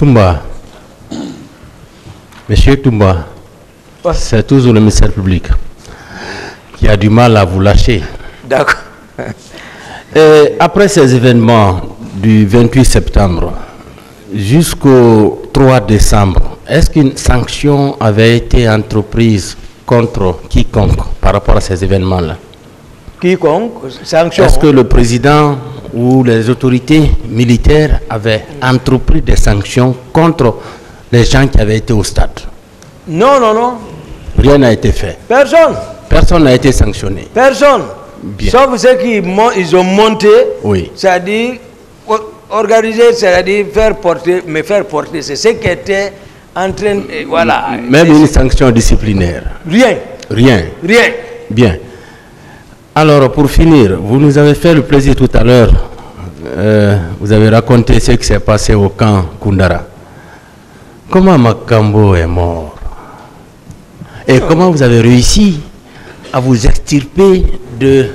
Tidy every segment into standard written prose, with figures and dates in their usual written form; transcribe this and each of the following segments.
Toumba, Monsieur Toumba, c'est toujours le ministère public qui a du mal à vous lâcher. D'accord. Après ces événements du 28 septembre jusqu'au 3 décembre, est-ce qu'une sanction avait été entreprise contre quiconque par rapport à ces événements-là? Quiconque, sanction. Est-ce que le président ou les autorités militaires avaient entrepris des sanctions contre les gens qui avaient été au stade? Non, non, non. Rien n'a été fait. Personne. Personne n'a été sanctionné. Personne. Bien. Sauf ceux qui ils ont monté, Oui. c'est-à-dire organiser, c'est-à-dire faire porter, c'est ce qui était en train de, voilà. Même une sanction disciplinaire? Rien. Rien. Rien. Bien. Alors, pour finir, vous nous avez fait le plaisir tout à l'heure. Vous avez raconté ce qui s'est passé au camp Koundara. Comment Makambo est mort? Et comment vous avez réussi à vous extirper de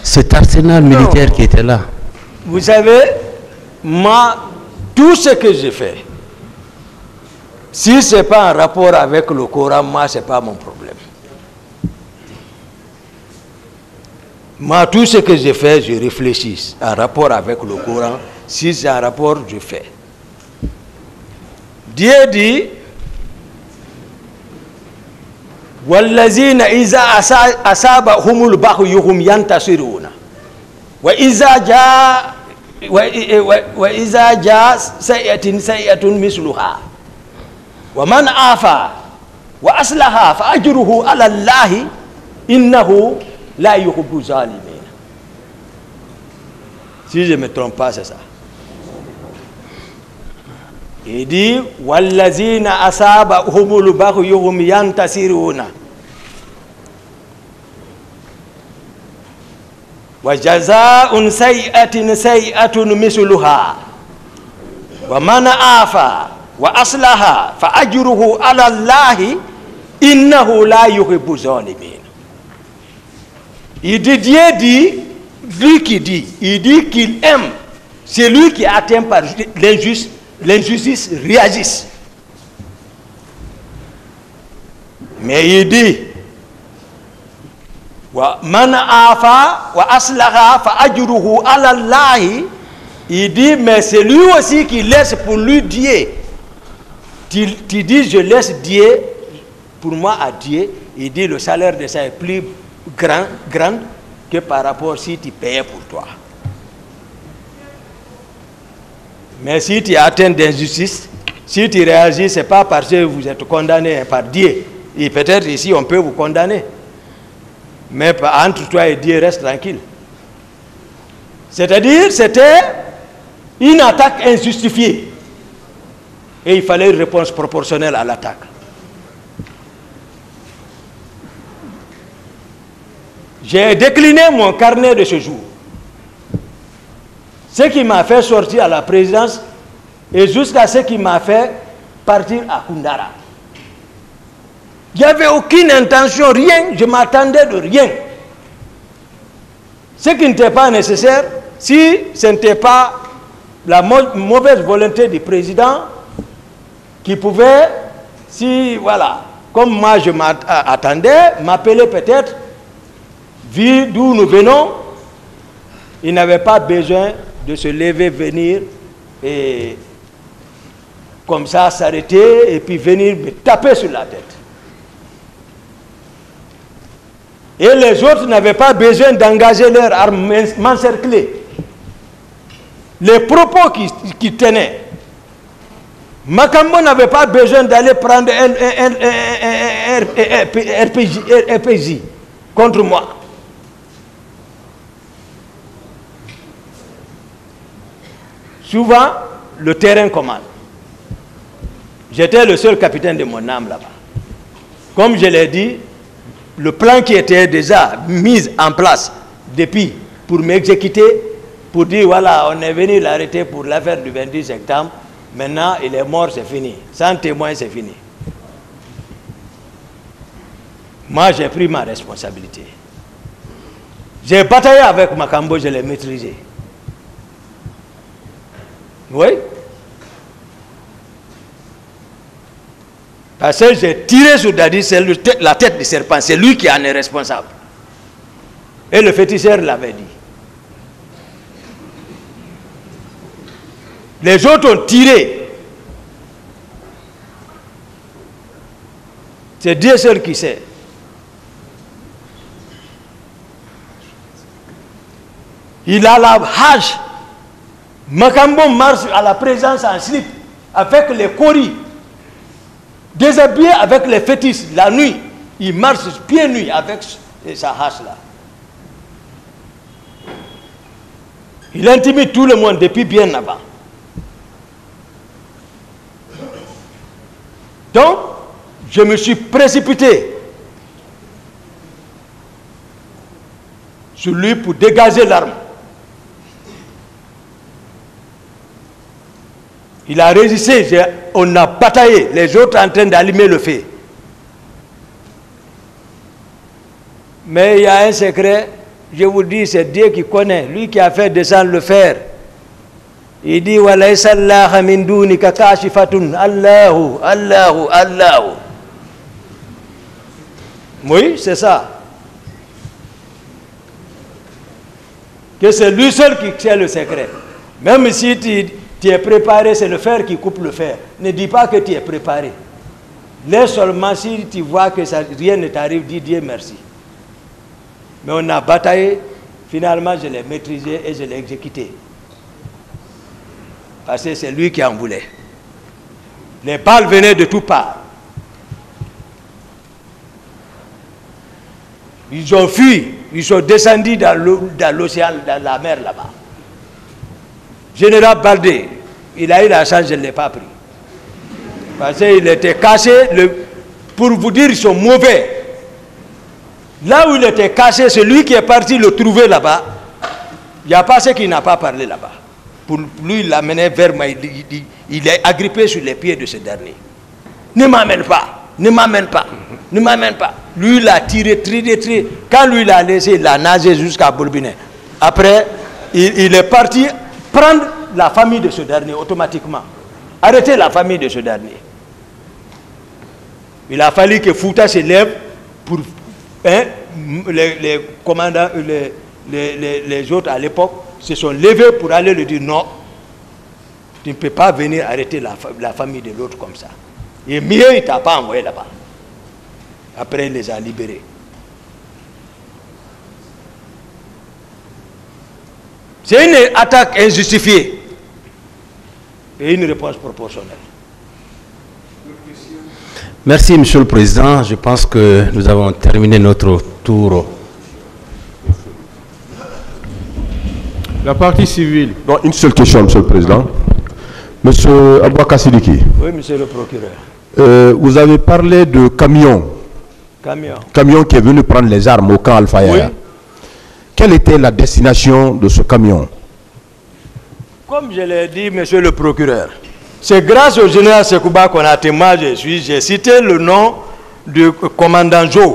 cet arsenal militaire qui était là? Vous savez, moi, tout ce que j'ai fait, si ce n'est pas en rapport avec le Coran, moi, ce n'est pas mon problème. Moi, tout ce que j'ai fait, je réfléchis en rapport avec le Coran. Si c'est en rapport, je fais. Dieu dit, وَالَّذِينَ إِذَا أَصَابَهُمُ الْبَغْيُ هُمْ يَنْتَصِرُونَ وَإِذَا جَاءَ سَيِّئَةٌ مِثْلُهَا وَمَنْ عَافَا وَأَصْلَحَ فَأَجْرُهُ عَلَى اللَّهِ إِنَّهُ لَا يُحِبُّ الظَّالِمِينَ. Si je ne me trompe pas, c'est ça. Il dit وَالَّذِينَ أَصَابَهُمُ الْبَغْيُ هُمْ يَنْتَصِرُونَ وَجَزَاءٌ سَيِّئَةٍ سَيِّئَةٌ مِثْلُهَا وَمَنْ عَافَا وَأَصْلَحَ فَأَجْرُهُ عَلَى اللَّهِ إِنَّهُ لَا يُحِبُّ الظَّالِمِينَ. Il dit, Dieu dit, lui qui dit, il dit qu'il aime celui qui est atteint par l'injustice réagisse. Mais il dit, Man afa wa aslaha fa ajruhu ala Allah. Il dit, mais c'est lui aussi qui laisse pour lui Dieu. Tu dis, je laisse Dieu, pour moi à Dieu. Il dit, le salaire de ça est plus grand que par rapport si tu payais pour toi. Mais si tu es atteint d'injustice, si tu réagis, ce n'est pas parce que vous êtes condamné par Dieu. Et peut-être ici, on peut vous condamner. Mais entre toi et Dieu, reste tranquille. C'est-à-dire, c'était une attaque injustifiée. Et il fallait une réponse proportionnelle à l'attaque. J'ai décliné mon carnet de ce jour. Ce qui m'a fait sortir à la présidence et jusqu'à ce qui m'a fait partir à Koundara. Il n'y avait aucune intention, rien, je m'attendais de rien. Ce qui n'était pas nécessaire, si ce n'était pas la mauvaise volonté du président qui pouvait, si voilà, comme moi je m'attendais, m'appeler peut-être, vu d'où nous venons, il n'avait pas besoin de se lever, venir et comme ça s'arrêter et puis venir me taper sur la tête. Et les autres n'avaient pas besoin d'engager leurs armes, m'encercler. Les propos qui tenaient. Makambo n'avait pas besoin d'aller prendre un RPG contre moi. Souvent, le terrain commande. J'étais le seul capitaine de mon âme là-bas. Comme je l'ai dit, le plan qui était déjà mis en place depuis pour m'exécuter, pour dire voilà, on est venu l'arrêter pour l'affaire du 28 septembre, maintenant il est mort, c'est fini. Sans témoin, c'est fini. Moi, j'ai pris ma responsabilité. J'ai bataillé avec Makambo, je l'ai maîtrisé. Oui. Parce que j'ai tiré sur Dadi, c'est la tête du serpent, c'est lui qui en est responsable. Et le féticheur l'avait dit. Les autres ont tiré. C'est Dieu seul qui sait. Il a la hache. Makambo marche à la présence en slip avec les coris. Déshabillé avec les fétiches la nuit. Il marche pieds nus avec sa hache là. Il intimide tout le monde depuis bien avant. Donc, je me suis précipité sur lui pour dégager l'arme. Il a résisté, on a bataillé, les autres en train d'allumer le feu. Mais il y a un secret, je vous dis, c'est Dieu qui connaît, lui qui a fait descendre le fer. Il dit, walaysa Allah min dunika kashifatun, Allahu, Allahu, Allahu. Oui, c'est ça. Que c'est lui seul qui sait le secret. Même si tu es préparé, c'est le fer qui coupe le fer. Ne dis pas que tu es préparé. Laisse seulement si tu vois que ça, rien ne t'arrive, dis Dieu merci. Mais on a bataillé, finalement je l'ai maîtrisé et je l'ai exécuté. Parce que c'est lui qui en voulait. Les balles venaient de toutes parts. Ils ont fui, ils sont descendus dans l'océan, dans la mer là-bas. Général Baldé, il a eu la chance, je ne l'ai pas pris. Parce qu'il était caché, pour vous dire, ils sont mauvais. Là où il était caché, celui qui est parti le trouver là-bas, il n'y a pas ce qui n'a pas parlé là-bas. Pour lui, il l'amenait vers moi, il est agrippé sur les pieds de ce dernier. Ne m'amène pas, ne m'amène pas, ne m'amène pas. Lui, il a tiré. Quand lui, il a laissé, il a nagé jusqu'à Bourbinet. Après, il est parti prendre la famille de ce dernier automatiquement. Arrêter la famille de ce dernier. Il a fallu que Fouta se lève pour... les commandants, les autres à l'époque se sont levés pour aller lui dire non, tu ne peux pas venir arrêter la famille de l'autre comme ça. Et mieux, il ne t'a pas envoyé là-bas. Après, il les a libérés. C'est une attaque injustifiée et une réponse proportionnelle. Merci, Monsieur le Président. Je pense que nous avons terminé notre tour. La partie civile. Non, une seule question, Monsieur le Président. Monsieur Abouaka Sidiki. Oui, Monsieur le procureur. Vous avez parlé de camion. Camion qui est venu prendre les armes au camp Alpha Yaya. Oui. Quelle était la destination de ce camion? Comme je l'ai dit, Monsieur le procureur, c'est grâce au général Sekouba Konaté, moi j'ai cité le nom du commandant Joe.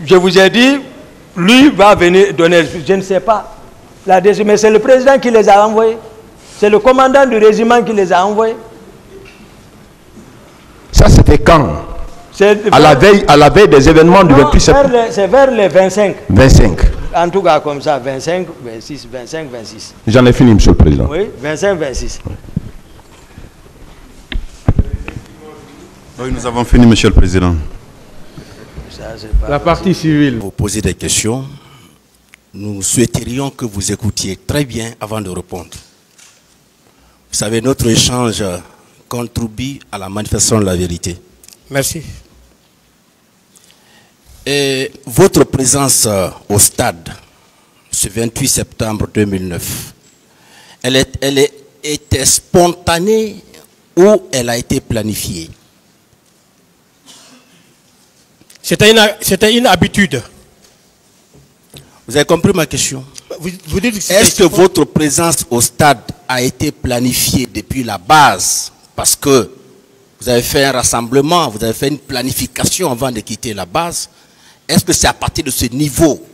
Je vous ai dit, lui va venir donner, je ne sais pas, mais c'est le président qui les a envoyés. C'est le commandant du régiment qui les a envoyés. Ça c'était quand? À la veille des événements du 28 septembre. C'est vers les 25. 25. En tout cas comme ça, 25, 26, 25, 26. J'en ai fini, Monsieur le Président. Oui, 25, 26. Oui. Oui, nous avons fini, Monsieur le Président. La partie civile. Vous posez des questions. Nous souhaiterions que vous écoutiez très bien avant de répondre. Vous savez, notre échange contribue à la manifestation de la vérité. Merci. Et votre présence au stade, ce 28 septembre 2009, elle était spontanée ou elle a été planifiée? C'était une habitude. Vous avez compris ma question? Vous dites que est-ce que votre présence au stade a été planifiée depuis la base? Parce que vous avez fait un rassemblement, vous avez fait une planification avant de quitter la base. Est-ce que c'est à partir de ce niveau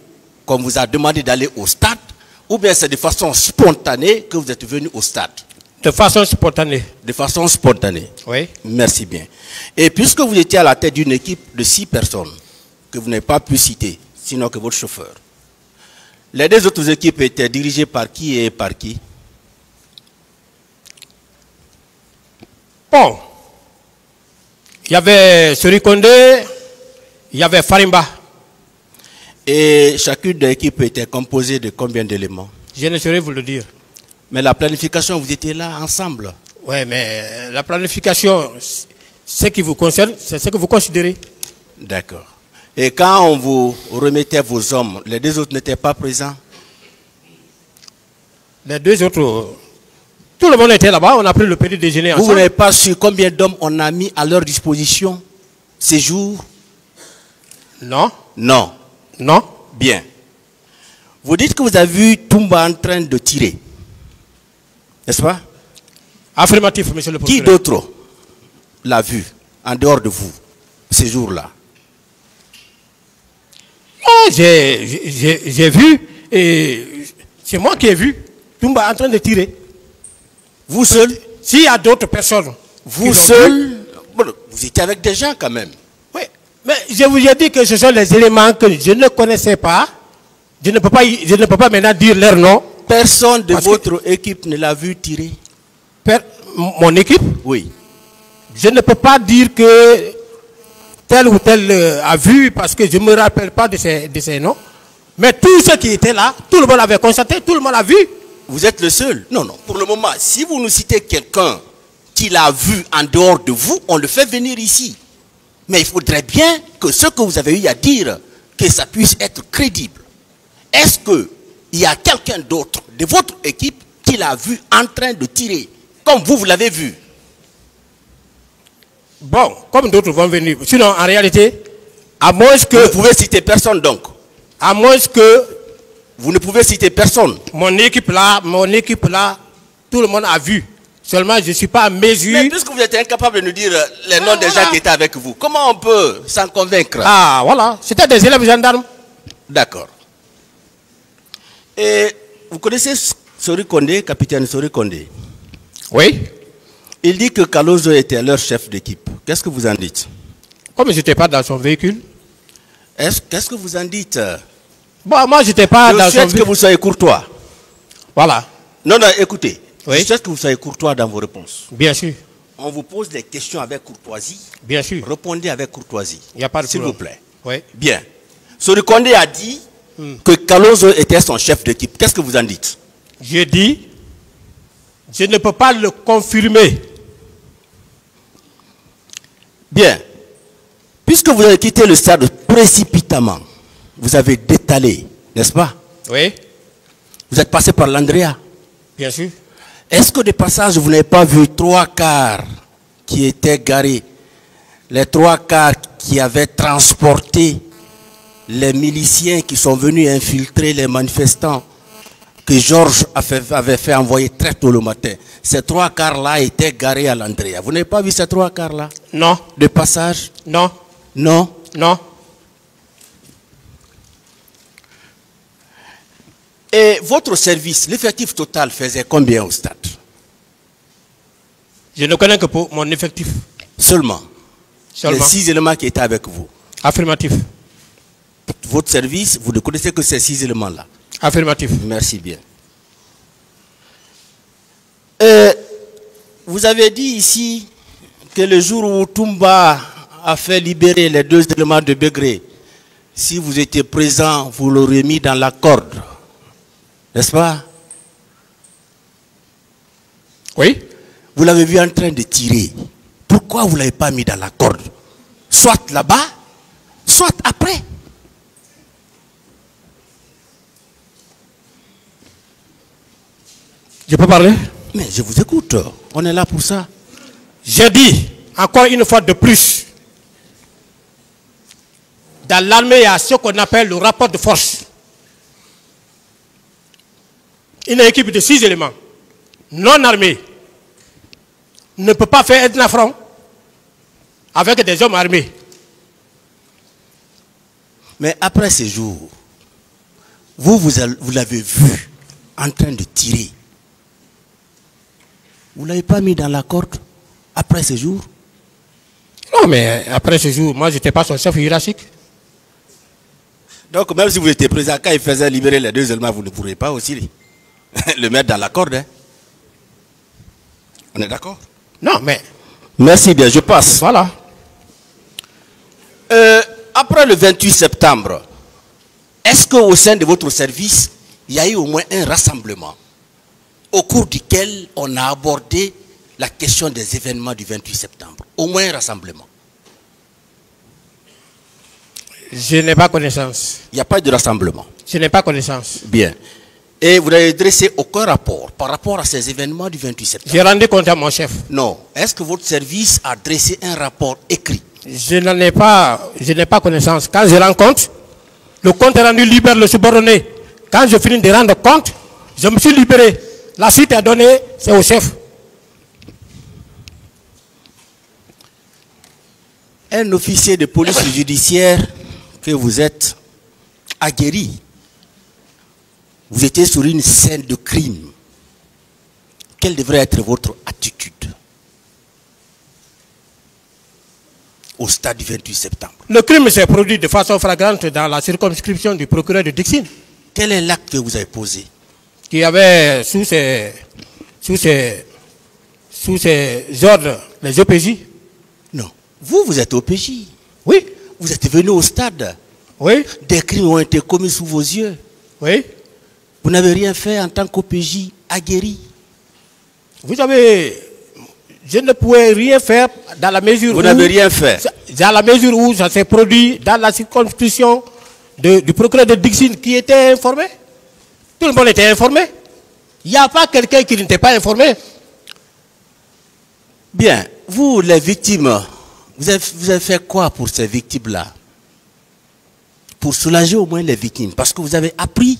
qu'on vous a demandé d'aller au stade? Ou bien c'est de façon spontanée que vous êtes venu au stade? De façon spontanée. De façon spontanée. Oui. Merci bien. Et puisque vous étiez à la tête d'une équipe de 6 personnes, que vous n'avez pas pu citer, sinon que votre chauffeur, les 2 autres équipes étaient dirigées par qui et par qui? Bon. Il y avait Sori Kondé, il y avait Farimba. Et chacune des équipes était composée de combien d'éléments? Je ne saurais vous le dire. Mais la planification, vous étiez là ensemble. Oui, mais la planification, ce qui vous concerne, c'est ce que vous considérez. D'accord. Et quand on vous remettait vos hommes, les 2 autres n'étaient pas présents? Les 2 autres, tout le monde était là-bas, on a pris le petit déjeuner ensemble. Vous n'avez pas su combien d'hommes on a mis à leur disposition ces jours? Non. Non. Non. Bien. Vous dites que vous avez vu Toumba en train de tirer. N'est-ce pas? Affirmatif, monsieur le procureur. Qui d'autre l'a vu, en dehors de vous, ces jours-là? Oh, j'ai vu, et c'est moi qui ai vu Toumba en train de tirer. Vous seul? S'il y a d'autres personnes. Vous seul? Bon, vous étiez avec des gens quand même. Oui, mais je vous ai dit que ce sont les éléments que je ne connaissais pas. Je ne peux pas maintenant dire leur nom. Personne de votre équipe ne l'a vu tirer? Mon équipe? Oui. Je ne peux pas dire que tel ou tel a vu parce que je ne me rappelle pas de ces noms. Mais tous ceux qui étaient là, tout le monde avait constaté, tout le monde a vu. Vous êtes le seul? Non, non. Pour le moment, si vous nous citez quelqu'un qui l'a vu en dehors de vous, on le fait venir ici. Mais il faudrait bien que ce que vous avez eu à dire, que ça puisse être crédible. Est-ce qu'il y a quelqu'un d'autre de votre équipe qui l'a vu en train de tirer, comme vous l'avez vu? Bon, comme d'autres vont venir. Sinon, en réalité, à moins que... Vous ne pouvez citer personne donc? À moins que... Vous ne pouvez citer personne? Mon équipe là, tout le monde a vu. Seulement, je ne suis pas à mesure... Mais puisque vous êtes incapable de nous dire les noms des gens qui étaient avec vous, comment on peut s'en convaincre? Ah, voilà. C'était des élèves gendarmes. D'accord. Et vous connaissez Sori Kondé, capitaine Sori Kondé? Oui. Il dit que Kalozo était leur chef d'équipe. Qu'est-ce que vous en dites? Comme je n'étais pas dans son véhicule. Qu'est-ce que vous en dites? Bon, moi, je n'étais pas dans son véhicule. Je souhaite que vous soyez courtois. Voilà. Non, non, écoutez. Oui. Je souhaite que vous soyez courtois dans vos réponses. Bien sûr. On vous pose des questions avec courtoisie. Bien sûr. Répondez avec courtoisie. Il n'y a pas de s'il problème. vous plaît. Oui. Bien. Sori Kondé a dit que Kalozo était son chef d'équipe. Qu'est-ce que vous en dites? Je dis, je ne peux pas le confirmer. Bien. Puisque vous avez quitté le stade précipitamment, vous avez détalé, n'est-ce pas? Oui. Vous êtes passé par l'Andrea. Bien sûr. Est-ce que de passage, vous n'avez pas vu 3 cars qui étaient garés? Les 3 cars qui avaient transporté les miliciens qui sont venus infiltrer les manifestants que Georges avait fait envoyer très tôt le matin. Ces 3 cars-là étaient garés à l'Andrea. Vous n'avez pas vu ces 3 cars-là? Non. De passage? Non. Non? Non. Et votre service, l'effectif total faisait combien au stade? Je ne connais que pour mon effectif. Seulement. Seulement. Les 6 éléments qui étaient avec vous. Affirmatif. Votre service, vous ne connaissez que ces 6 éléments-là. Affirmatif. Merci bien. Vous avez dit ici que le jour où Toumba a fait libérer les 2 éléments de Begré, si vous étiez présent, vous l'aurez mis dans la corde. N'est-ce pas? Oui. Vous l'avez vu en train de tirer. Pourquoi vous ne l'avez pas mis dans la corde? Soit là-bas, soit après. Je peux parler? Mais je vous écoute. On est là pour ça. J'ai dit, encore une fois de plus, dans l'armée, il y a ce qu'on appelle le rapport de force. Une équipe de 6 éléments, non armés, ne peut pas faire un affront avec des hommes armés. Mais après ces jours, vous l'avez vu en train de tirer. Vous ne l'avez pas mis dans la corde après ce jour? Non, mais après ce jour, moi, je n'étais pas son chef hiérarchique. Donc, même si vous étiez président, quand il faisait libérer les 2 éléments, vous ne pourrez pas aussi le mettre dans la corde. Hein? On est d'accord? Non, mais... Merci bien, je passe. Voilà. Après le 28 septembre, est-ce qu'au sein de votre service, il y a eu au moins un rassemblement au cours duquel on a abordé la question des événements du 28 septembre? Au moins un rassemblement. Je n'ai pas connaissance. Il n'y a pas de rassemblement. Je n'ai pas connaissance. Bien. Et vous n'avez dressé aucun rapport par rapport à ces événements du 28 septembre? J'ai rendu compte à mon chef. Non. Est-ce que votre service a dressé un rapport écrit? Je n'ai pas connaissance. Quand je rends compte, le compte est rendu, libère le subordonné. Quand je finis de rendre compte, je me suis libéré. La suite est donnée, c'est au chef. Un officier de police judiciaire que vous êtes aguerri, vous étiez sur une scène de crime. Quelle devrait être votre attitude au stade du 28 septembre? Le crime s'est produit de façon flagrante dans la circonscription du procureur de Dixine. Quel est l'acte que vous avez posé? Qui avait sous ses ordres les OPJ. Non. Vous êtes OPJ. Oui. Vous êtes venu au stade. Oui. Des crimes ont été commis sous vos yeux. Oui. Vous n'avez rien fait en tant qu'OPJ aguerri. Vous savez, je ne pouvais rien faire dans la mesure où... Vous n'avez rien fait. Dans la mesure où ça s'est produit dans la circonscription du procureur de Dixine qui était informé. Tout le monde était informé. Il n'y a pas quelqu'un qui n'était pas informé. Bien. Vous, les victimes, vous avez fait quoi pour ces victimes-là? Pour soulager au moins les victimes. Parce que vous avez appris,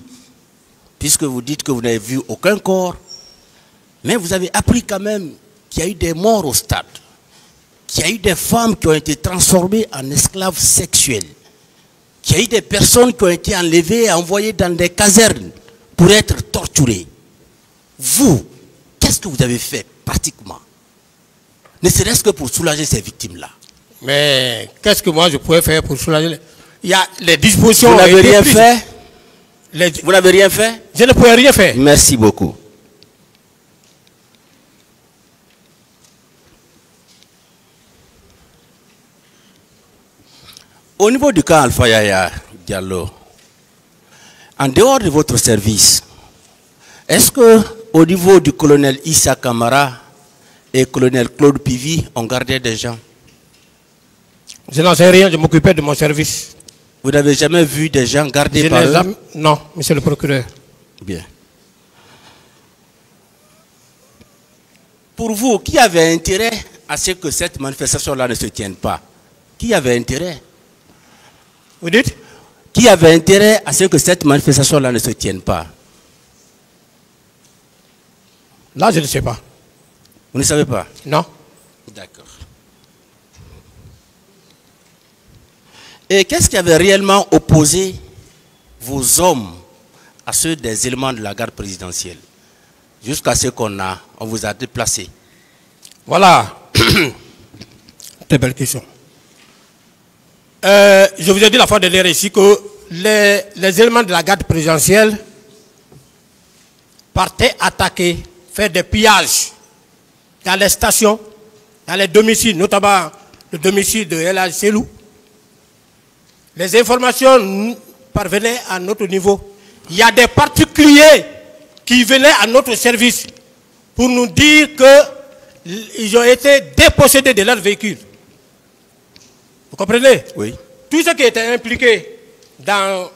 puisque vous dites que vous n'avez vu aucun corps, mais vous avez appris quand même qu'il y a eu des morts au stade, qu'il y a eu des femmes qui ont été transformées en esclaves sexuels, qu'il y a eu des personnes qui ont été enlevées et envoyées dans des casernes pour être torturées. Vous, qu'est-ce que vous avez fait pratiquement? Ne serait-ce que pour soulager ces victimes-là. Mais qu'est-ce que moi je pouvais faire pour soulager? Il y a les dispositions... Vous n'avez rien fait? Vous n'avez rien fait? Je ne pouvais rien faire. Merci beaucoup. Au niveau du cas Alpha Yaya Diallo, en dehors de votre service, est-ce que au niveau du colonel Issa Kamara et colonel Claude Pivi, on gardait des gens? Je n'en sais rien, je m'occupais de mon service. Vous n'avez jamais vu des gens gardés par eux? Non, monsieur le procureur. Bien. Pour vous, qui avait intérêt à ce que cette manifestation-là ne se tienne pas? Qui avait intérêt? Vous dites? Qui avait intérêt à ce que cette manifestation-là ne se tienne pas? Là, je ne sais pas. Vous ne savez pas? Non. D'accord. Et qu'est-ce qui avait réellement opposé vos hommes à ceux des éléments de la garde présidentielle jusqu'à ce qu'on vous a déplacé? Voilà. Très belle question. Je vous ai dit la fois dernière ici que les éléments de la garde présidentielle partaient attaquer, faire des pillages dans les stations, dans les domiciles, notamment le domicile de El Hadj Selou. Les informations parvenaient à notre niveau. Il y a des particuliers qui venaient à notre service pour nous dire qu'ils ont été dépossédés de leur véhicule. Vous comprenez? Oui. Tous ceux qui étaient impliqués dans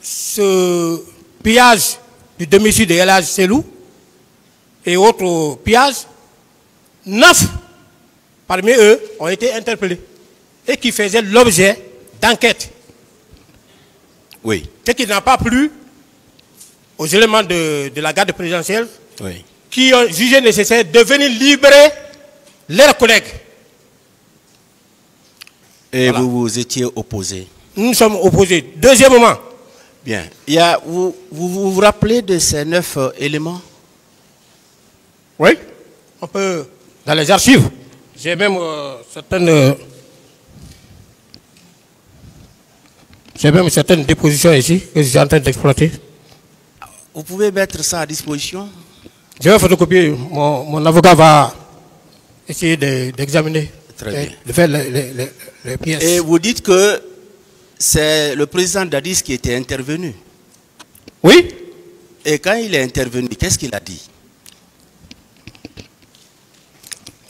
ce pillage du domicile de El Hadj Selou et autres pillages, 9 parmi eux ont été interpellés et qui faisaient l'objet d'enquête. Oui. Ce qui n'a pas plu aux éléments de la garde présidentielle, oui, qui ont jugé nécessaire de venir libérer leurs collègues. Et voilà. vous vous étiez opposé? Nous sommes opposés. Deuxièmement. Bien. Vous, vous, rappelez de ces 9 éléments? Oui, on peut, dans les archives. J'ai même certaines dépositions ici que je suis en train d'exploiter. Vous pouvez mettre ça à disposition? Je vais photocopier. Mon avocat va essayer d'examiner, de faire les pièces. Et vous dites que c'est le président Dadis qui était intervenu? Oui. Et quand il est intervenu, qu'est-ce qu'il a dit?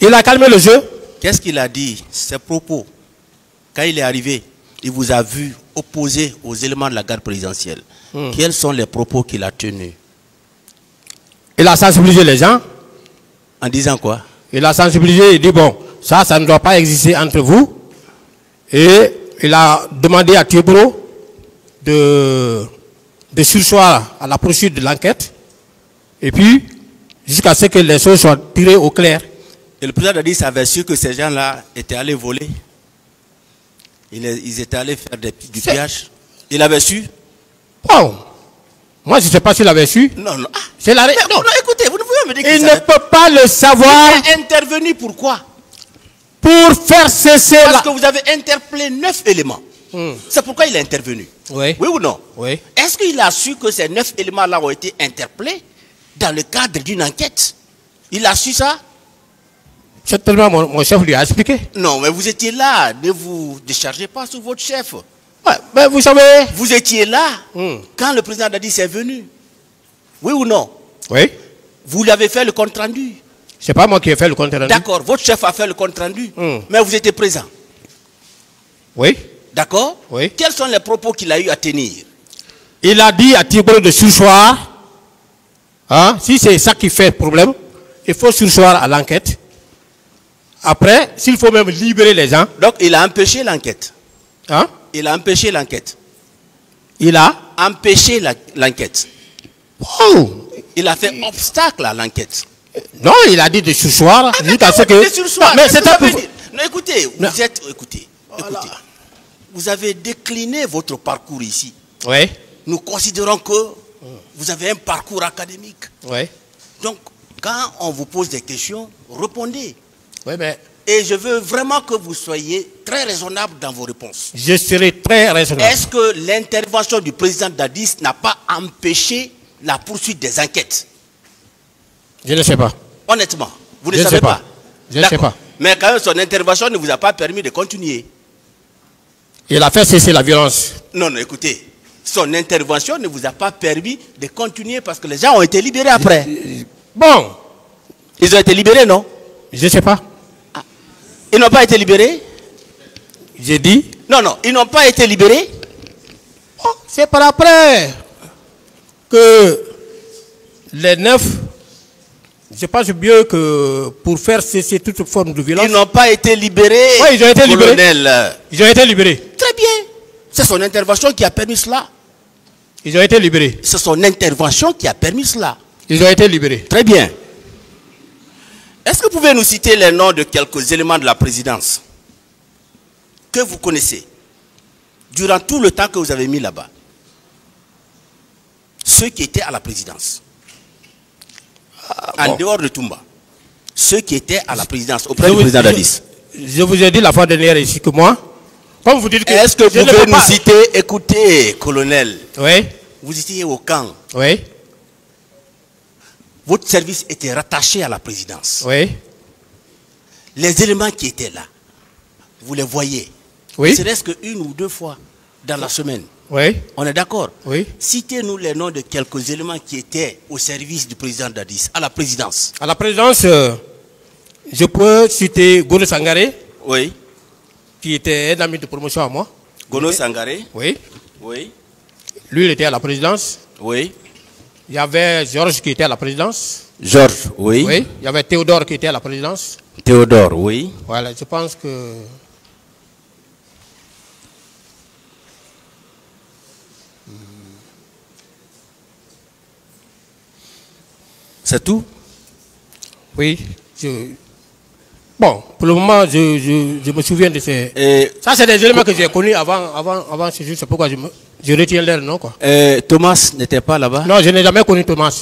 Il a calmé le jeu. Qu'est-ce qu'il a dit? Ses propos. Quand il est arrivé, il vous a vu opposé aux éléments de la garde présidentielle. Quels sont les propos qu'il a tenus? Il a sensibilisé les gens. En disant quoi? Il a sensibilisé, il dit bon, ça ne doit pas exister entre vous. Et il a demandé à Thiebro de surseoir à la poursuite de l'enquête. Et puis, jusqu'à ce que les choses soient tirées au clair. Et le président Dadis avait su que ces gens-là étaient allés voler. Ils étaient allés faire du pillage. Il avait su? Bon, moi je ne sais pas s'il avait su. Non, non. C'est la non, écoutez, vous ne pouvez me dire qu'il ne peut pas le savoir. Il est intervenu pourquoi? Pour faire cesser Parce que vous avez interpellé 9 éléments. C'est pourquoi il est intervenu. Oui. Oui ou non? Oui. Est-ce qu'il a su que ces 9 éléments-là ont été interpellés dans le cadre d'une enquête? Il a su ça? Certainement, mon chef lui a expliqué. Non, mais vous étiez là. Ne vous déchargez pas sur votre chef. Ouais, mais vous savez... Vous étiez là quand le président Dadis est venu. Oui ou non? Oui. Vous lui avez fait le compte-rendu. C'est pas moi qui ai fait le compte-rendu. D'accord, votre chef a fait le compte-rendu. Mais vous étiez présent. Oui. D'accord? Oui. Quels sont les propos qu'il a eu à tenir? Il a dit à Thibault de surseoir. Hein, si c'est ça qui fait problème, il faut surseoir à l'enquête. Après, s'il faut même libérer les gens. Donc, il a empêché l'enquête. Hein? Il a empêché l'enquête. Il a empêché l'enquête. Oh. Il a fait obstacle à l'enquête. Non, il a dit de surseoir. Jusqu'à ce que... Non, mais c'est un peu... Non, écoutez, vous êtes... Écoutez, écoutez. Vous avez décliné votre parcours ici. Oui. Nous considérons que vous avez un parcours académique. Oui. Donc, quand on vous pose des questions, répondez. Oui, mais... Et je veux vraiment que vous soyez très raisonnable dans vos réponses. Je serai très raisonnable. Est-ce que l'intervention du président Dadis n'a pas empêché la poursuite des enquêtes? Je ne sais pas. Honnêtement, vous ne savez pas. Je ne sais pas. Mais quand même, son intervention ne vous a pas permis de continuer. Il a fait cesser la violence. Non, non, écoutez. Son intervention ne vous a pas permis de continuer parce que les gens ont été libérés après. Bon. Ils ont été libérés, non? Je ne sais pas. Ah. Ils n'ont pas été libérés? J'ai dit? Non, non, ils n'ont pas été libérés. Oh, c'est par après que les 9, je pense mieux que pour faire cesser toute forme de violence. Ils n'ont pas été libérés. Oui, ils ont été libérés. Colonel. Ils ont été libérés. Très bien. C'est son intervention qui a permis cela. Ils ont été libérés. C'est son intervention qui a permis cela. Ils ont été libérés. Très bien. Est-ce que vous pouvez nous citer les noms de quelques éléments de la présidence que vous connaissez durant tout le temps que vous avez mis là-bas? Ceux qui étaient à la présidence. En dehors de Toumba. Ceux qui étaient à la présidence auprès du président Dadis. Je vous ai dit la fois dernière ici que moi, comme vous dites que... Est-ce que vous pouvez nous citer, écoutez, colonel. Oui. Vous étiez au camp. Oui. Votre service était rattaché à la présidence. Oui. Les éléments qui étaient là, vous les voyez. Oui. Serait-ce qu'une ou deux fois dans la semaine. Oui. On est d'accord? Oui. Citez-nous les noms de quelques éléments qui étaient au service du président Dadis, à la présidence. À la présidence, je peux citer Gono Sangaré. Oui. Qui était un ami de promotion à moi. Gono Sangaré. Oui. Oui. Lui, il était à la présidence. Oui. Il y avait Georges qui était à la présidence. Georges, oui. Oui. Il y avait Théodore qui était à la présidence. Théodore, oui. Voilà, je pense que... C'est tout? Oui. Bon, pour le moment, je me souviens de ces... Ça, c'est des éléments que j'ai connus avant ce jour. C'est pourquoi je retiens leur nom, quoi. Thomas n'était pas là-bas? Non, je n'ai jamais connu Thomas.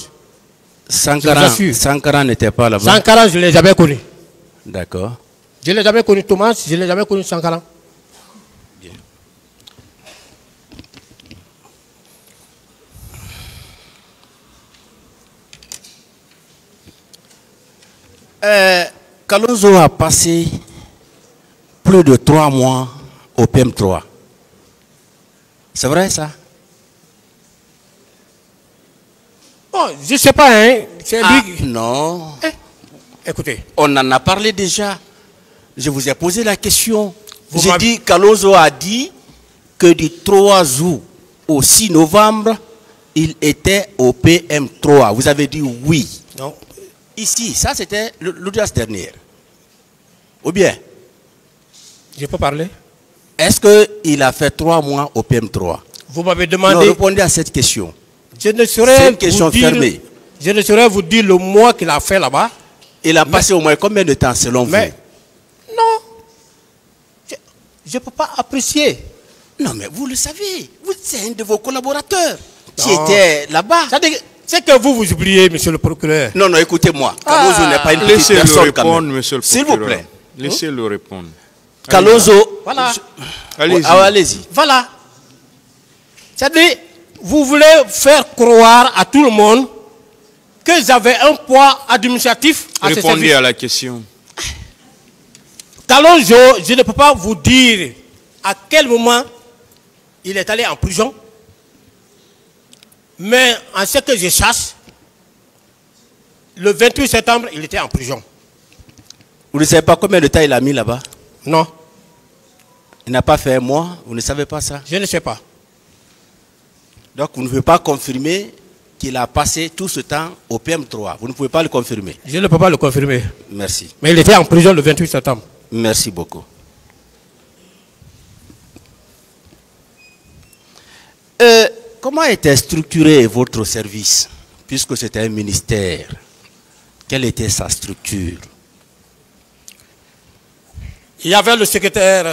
Sankara n'était pas là-bas. Sankara, je ne l'ai jamais connu. D'accord. Je ne l'ai jamais connu, Thomas, je ne l'ai jamais connu, Sankara. Kalonzo a passé plus de 3 mois au PM3. C'est vrai ça? Bon, je ne sais pas, hein. Non. Écoutez. On en a parlé déjà. Je vous ai posé la question. J'ai dit, Kalonzo a dit que du 3 août au 6 novembre, il était au PM3. Vous avez dit oui. Non. Ici, ça c'était l'audience dernière. Ou bien? Je peux parler? Est-ce qu'il a fait 3 mois au PM3? Vous m'avez demandé... Non, répondez à cette question. C'est une question fermée. Je ne saurais vous dire le mois qu'il a fait là-bas. Il a passé au moins combien de temps selon vous? Non. Je ne peux pas apprécier. Non, mais vous le savez. C'est un de vos collaborateurs qui était là-bas. C'est que vous oubliez, monsieur le procureur. Non, non, écoutez-moi. Kalonzo n'est pas une petite personne. Laissez-le répondre, monsieur le procureur. S'il vous plaît. Laissez-le répondre. Kalonzo. Voilà. Allez-y. Voilà. C'est-à-dire, vous voulez faire croire à tout le monde que j'avais un poids administratif à ce service. Répondez à la question. Kalonzo, je ne peux pas vous dire à quel moment il est allé en prison. Mais en ce que je sache, le 28 septembre, il était en prison. Vous ne savez pas combien de temps il a mis là-bas? Non. Il n'a pas fait un mois, vous ne savez pas ça? Je ne sais pas. Donc vous ne pouvez pas confirmer qu'il a passé tout ce temps au PM3. Vous ne pouvez pas le confirmer? Je ne peux pas le confirmer. Merci. Mais il était en prison le 28 septembre. Merci beaucoup. Comment était structuré votre service, puisque c'était un ministère? Quelle était sa structure? Il y avait le secrétaire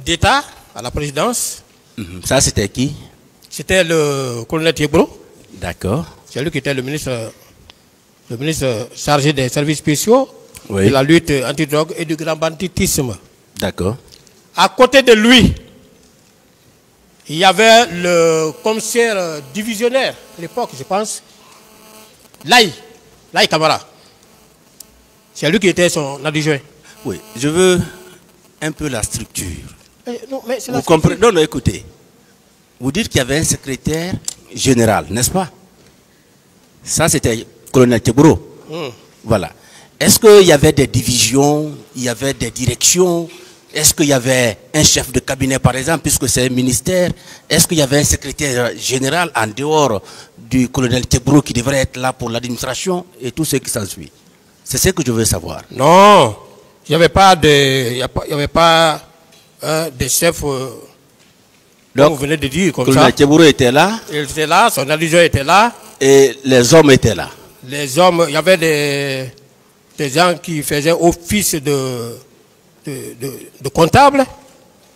d'État à la présidence. Ça, c'était qui? C'était le colonel Thiebro. D'accord. C'est lui qui était le ministre chargé des services spéciaux, de la lutte antidrogue et du grand banditisme. D'accord. À côté de lui, il y avait le commissaire divisionnaire à l'époque, je pense, Laï Camara. C'est lui qui était son adjoint. Oui, je veux un peu la structure. Non, mais c'est vous comprenez? Non, non, écoutez. Vous dites qu'il y avait un secrétaire général, n'est-ce pas? Ça, c'était le colonel Thiebro. Voilà. Est-ce qu'il y avait des divisions, il y avait des directions? Est-ce qu'il y avait un chef de cabinet, par exemple, puisque c'est un ministère? Est-ce qu'il y avait un secrétaire général en dehors du colonel Thiebro qui devrait être là pour l'administration et tout ce qui s'ensuit? C'est ce que je veux savoir. Non, il n'y avait pas de chef, donc, vous venez de dire comme ça. Le colonel Thiebro était là. Il était là, son adjoint était là. Et les hommes étaient là. Les hommes, il y avait des gens qui faisaient office de comptable.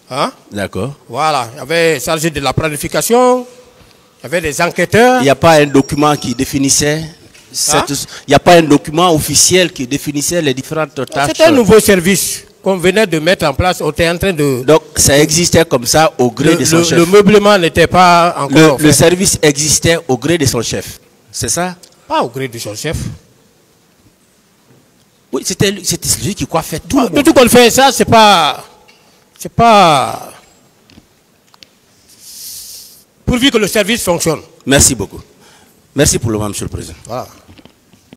Hein? D'accord. Voilà, il y avait chargé de la planification, il y avait des enquêteurs. Il n'y a pas un document qui définissait, il n'y a pas un document officiel qui définissait les différentes tâches. C'était un nouveau service qu'on venait de mettre en place, on était en train de... Donc ça existait comme ça au gré de son chef. Le meublement n'était pas encore... Le service existait au gré de son chef, c'est ça? Pas au gré de son chef. Oui, c'était celui qui coiffait tout. De tout qu'on fait, ça, c'est pas... Pourvu que le service fonctionne. Merci beaucoup. Merci pour le moment, monsieur le président. Voilà.